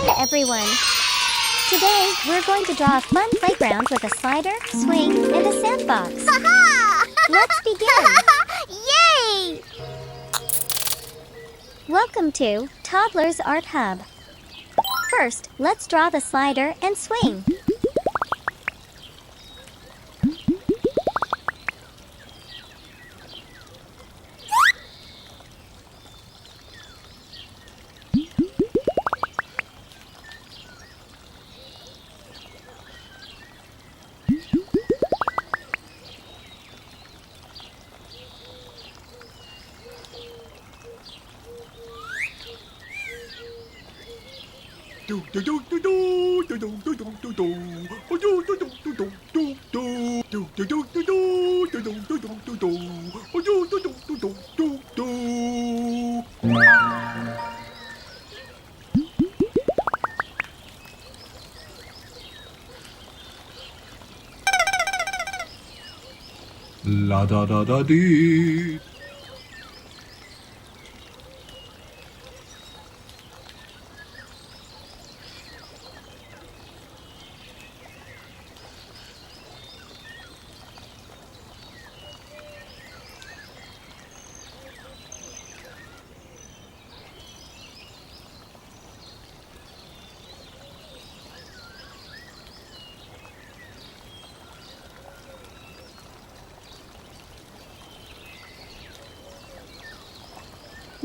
Everyone. Today, we're going to draw a fun playground with a slider, swing, and a sandbox. Let's begin. Yay! Welcome to Toddlers Art Hub. First, let's draw the slider and swing. La da da da dee.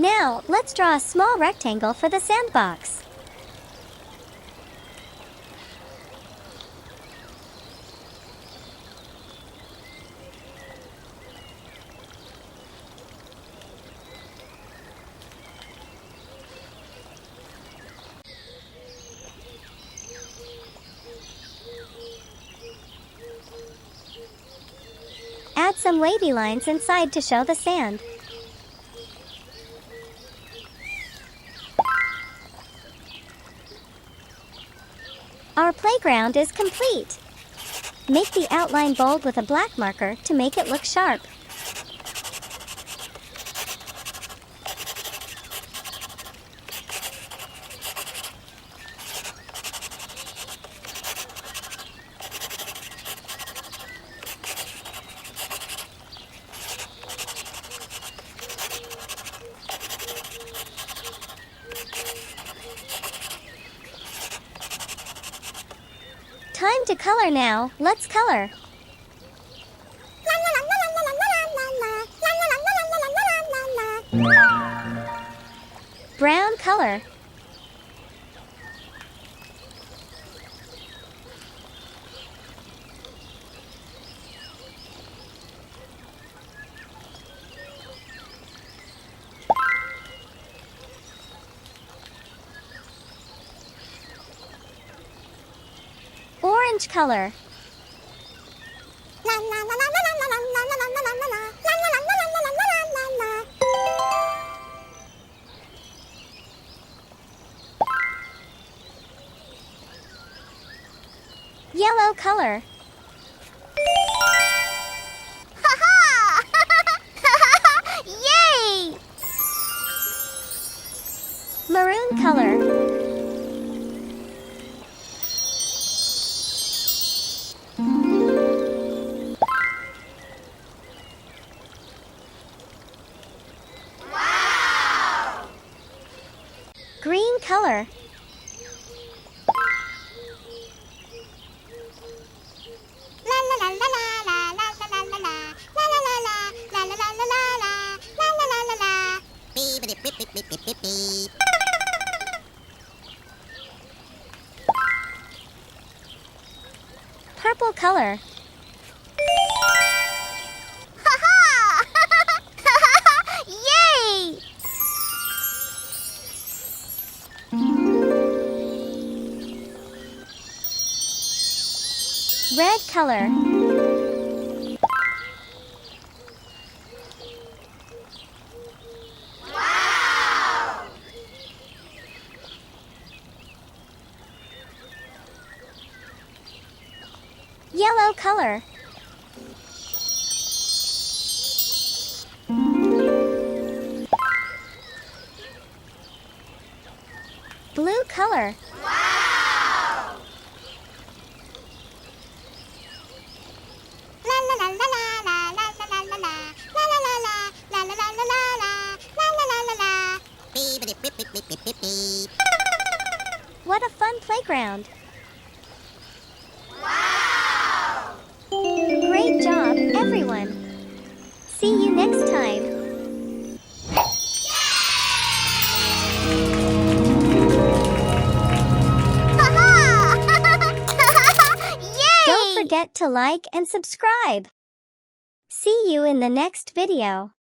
Now, let's draw a small rectangle for the sandbox. Add some wavy lines inside to show the sand. Our playground is complete. Make the outline bold with a black marker to make it look sharp. Time to color now. Let's color. Brown color. Orange color. Yellow color. Yay! Maroon color. Green color. Purple color. Yay! Red color. Yellow color. Blue color. Wow! playground. Great job, everyone. See you next time. Yay! Don't forget to like and subscribe. See you in the next video.